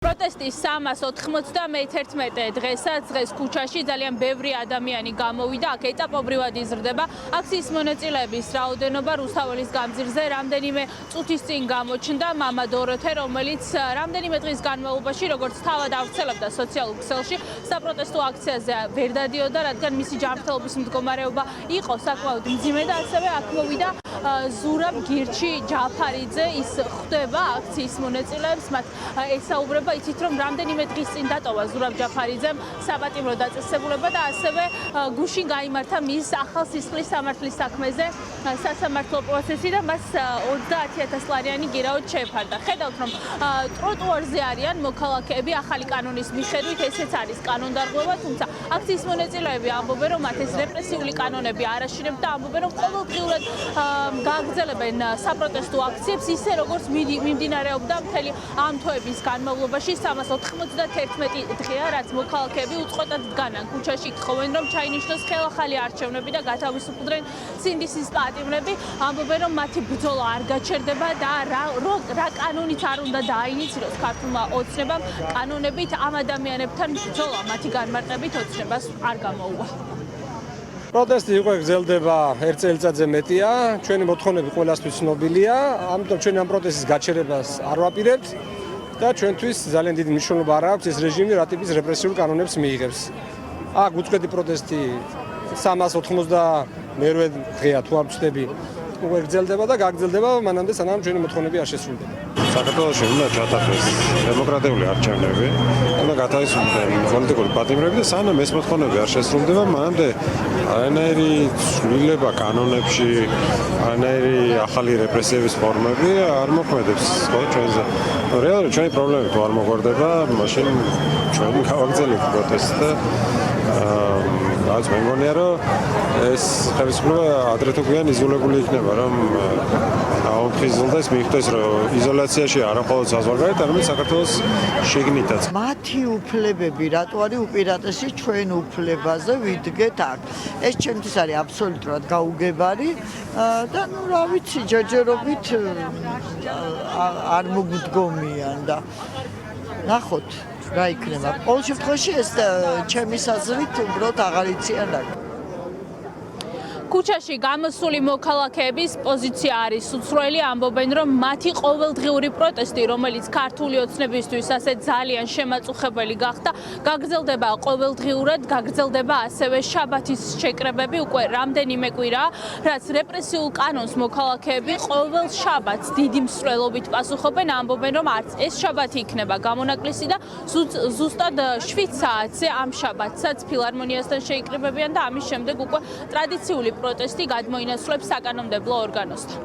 Protestis 391 დღეს ქუჩაში ძალიან ბევრი ადამიანი გამოვიდა, აქ ეტაპობრივად იზრდება აქციის მონაწილეების რაოდენობა რუსთაველის გამზირზე რამდენიმე წუთის წინ გამოჩნდა მამა დოროთე, რომელიც რამდენიმე დღის განმავლობაში, როგორც თავად ავრცელებდა სოციალურ ქსელში, საპროტესტო აქციაზე ვერ დადიოდა, რადგან მისი ჯანმრთელობის მდგომარეობა იყო საკმაოდ მძიმე და ასევე აქ მოვიდა ზურაბ გირჩი ჯაფარიძე, ის ხვდება აქციის მონაწილეებს, მათ ესაუბრება იცით რომ რამდენიმე დღის წინ დატოვა ზურაბ ჯაფარიძემ საპატიმრო დაწესებულება და ასევე გუშინ გაიმართა მის ახალ სისხლის სამართლის საქმეზე სასამართლო პროცესი და მას 30000 ლარიანი გირაოდ შეეფარდა. ხედავთ რომ ტროტუარზე არიან მოქალაქეები ახალი კანონის მიხედვით, ესეც არის კანონდარღვევა, თუმცა აქციის მონაწილეები ამბობენ რომ მათ ეს რეპრესიული კანონები არ აშინებთ და ამბობენ რომ ყოველდღიურად გააგრძელებენ საპროტესტო აქციებს ისე როგორც მიმდინარეობდა მთელი ამ თვეების განმავლობაში 391 დღეა, რაც მოქალაქეები უწყოტად დგანან ქუჩაში, თხოვენ რომ ჩაინიშნოს ხელახალი არჩევნები და გათავისუფლდნენ სინდისის პატიმრები, ამბობენ რომ მათი ბრძოლა არ გაჩერდება და რა კანონიც არ უნდა დააინიციროს ქართულმა ოცნებამ, კანონებით ამ ადამიანებთან ბრძოლა მათი განმარტებით ოცნებას არ გამოუვა. Protesti უკვე გრძელდება 1 წელიწადზე მეტია, ჩვენი მოთხოვნები ყველასთვის ცნობილია, ამიტომ ჩვენ ამ პროტესტის გაჩერებას არ ვაპირებთ და ჩვენთვის ძალიან დიდი მნიშვნელობა არ აქვს ეს რეჟიმი რა ტიპის რეპრესიულ კანონებს მიიღებს. აქ უწყვეტი პროტესტი 392 დღეა თუ არ ვწდები, უკვე გრძელდება და გაგრძელდება მანამდე სანამ ჩვენი მოთხოვნები არ შესრულდება. საქართველოში უნდა ჩატარდეს დემოკრატიული არჩევნები, უნდა გათავისუფლდნენ პოლიტიკური პატიმრები და სანამ ეს მოთხოვნები არ შესრულდება, მანამდე არანაირი ცვლილება კანონებში, არანაირი ახალი რეპრესიების ფორმები არ მოქმედებს ჩვენზე. რეალურად ჩვენი პრობლემები თუ არ მოგვარდება, მაშინ ჩვენ გავაგრძელებთ პროტესტს და რაც მე მგონია რომ ეს ხელისუფლება ადრე თუ გვიან იზოლებული იქნება, რომ აუხიზლდეს მიხვდეს რომ იზოლაციაში არა მხოლოდ საზღვარგარეთ, არამედ საქართველოს შიგნითაც. მათი უფლებები რატო არის უპირატესი ჩვენ უფლებაზე ვიდგეთ აქ. ეს ჩემთვის არის აბსოლუტურად გაუგებარი და ნუ რა ვიცი, ჯერჯერობით არ მოგვდგომიან და ნახოთ რა იქნება. ყოველ შემთხვევაში ეს ჩემი საზრით უბრალოდ აღარ იციან რა. ქუჩაში გამოსული მოქალაქეების პოზიცია არის უცვლელი, ამბობენ რომ მათი ყოველდღიური პროტესტი, რომელიც ქართული ოცნებისთვის ასე ძალიან შემაწუხებელი გახდა, გაგრძელდება ყოველდღიურად, გაგრძელდება ასევე შაბათის შეკრებები უკვე რამდენიმე კვირაა, რაც რეპრესიულ კანონს მოქალაქეები ყოველ შაბათს დიდი მსვლელობით პასუხობენ, ამბობენ რომ არც ეს შაბათი იქნება გამონაკლისი და ზუსტად 7 საათზე ამ შაბათსაც ფილარმონიასთან შეიკრიბებიან და ამის შემდეგ უკვე ტრადიციული პროტესტი გადმოინაცვლებს საკანონმდებლო ორგანოსთან.